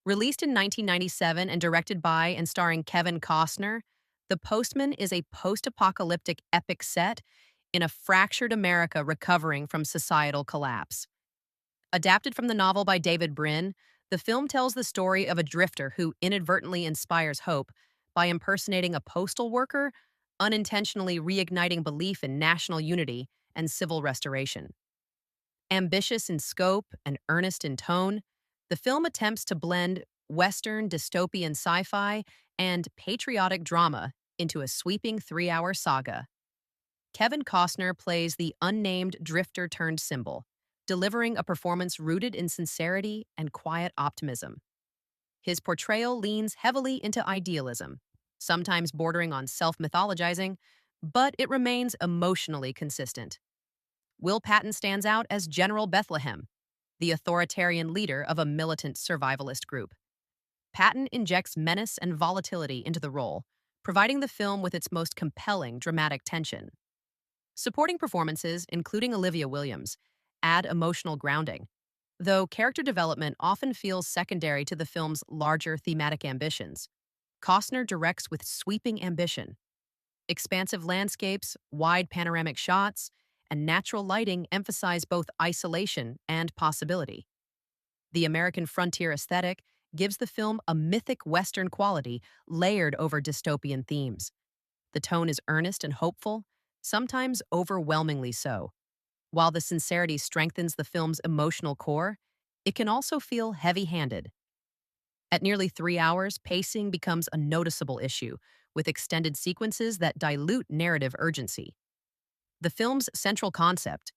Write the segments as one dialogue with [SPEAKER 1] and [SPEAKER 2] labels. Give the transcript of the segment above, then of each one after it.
[SPEAKER 1] Released in 1997 and directed by and starring Kevin Costner, The Postman is a post-apocalyptic epic set in a fractured America recovering from societal collapse. Adapted from the novel by David Brin, the film tells the story of a drifter who inadvertently inspires hope by impersonating a postal worker, unintentionally reigniting belief in national unity and civil restoration. Ambitious in scope and earnest in tone, the film attempts to blend Western dystopian sci fi and patriotic drama into a sweeping 3 hour saga. Kevin Costner plays the unnamed drifter turned symbol, delivering a performance rooted in sincerity and quiet optimism. His portrayal leans heavily into idealism, sometimes bordering on self mythologizing, but it remains emotionally consistent. Will Patton stands out as General Bethlehem, the authoritarian leader of a militant survivalist group. Patton injects menace and volatility into the role, providing the film with its most compelling dramatic tension. Supporting performances, including Olivia Williams, add emotional grounding, though character development often feels secondary to the film's larger thematic ambitions. Costner directs with sweeping ambition. Expansive landscapes, wide panoramic shots, and natural lighting emphasize both isolation and possibility. The American frontier aesthetic gives the film a mythic Western quality layered over dystopian themes. The tone is earnest and hopeful, sometimes overwhelmingly so. While the sincerity strengthens the film's emotional core, it can also feel heavy-handed. At nearly 3 hours, pacing becomes a noticeable issue, with extended sequences that dilute narrative urgency. The film's central concept,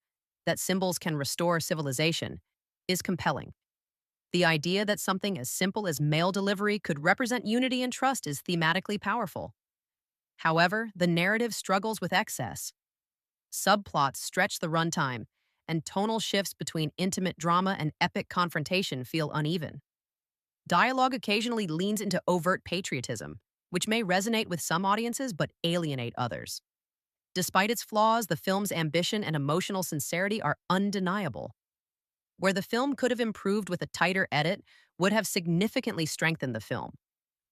[SPEAKER 1] that symbols can restore civilization, is compelling. The idea that something as simple as mail delivery could represent unity and trust is thematically powerful. However, the narrative struggles with excess. Subplots stretch the runtime, and tonal shifts between intimate drama and epic confrontation feel uneven. Dialogue occasionally leans into overt patriotism, which may resonate with some audiences but alienate others. Despite its flaws, the film's ambition and emotional sincerity are undeniable. Where the film could have improved with a tighter edit would have significantly strengthened the film.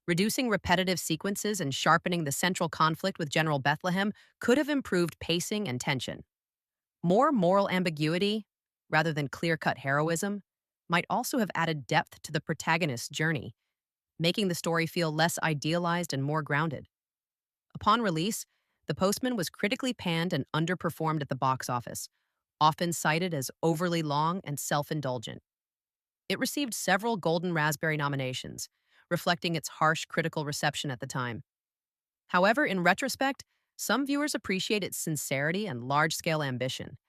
[SPEAKER 1] Reducing repetitive sequences and sharpening the central conflict with General Bethlehem could have improved pacing and tension. More moral ambiguity, rather than clear-cut heroism, might also have added depth to the protagonist's journey, making the story feel less idealized and more grounded. Upon release, The Postman was critically panned and underperformed at the box office, often cited as overly long and self-indulgent. It received several Golden Raspberry nominations, reflecting its harsh critical reception at the time. However, in retrospect, some viewers appreciate its sincerity and large-scale ambition.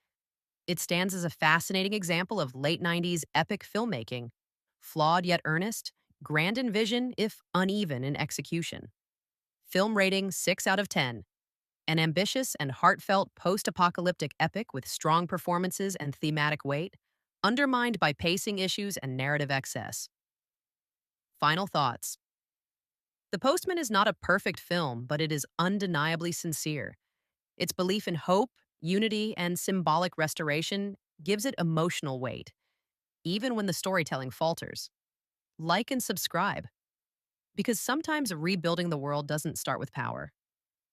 [SPEAKER 1] It stands as a fascinating example of late 90s epic filmmaking, flawed yet earnest, grand in vision if uneven in execution. Film rating 6 out of 10. An ambitious and heartfelt post-apocalyptic epic with strong performances and thematic weight, undermined by pacing issues and narrative excess. Final thoughts. The Postman is not a perfect film, but it is undeniably sincere. Its belief in hope, unity, and symbolic restoration gives it emotional weight, even when the storytelling falters. Like and subscribe, because sometimes rebuilding the world doesn't start with power.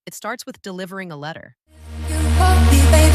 [SPEAKER 1] It starts with delivering a letter.
[SPEAKER 2] You want me, baby.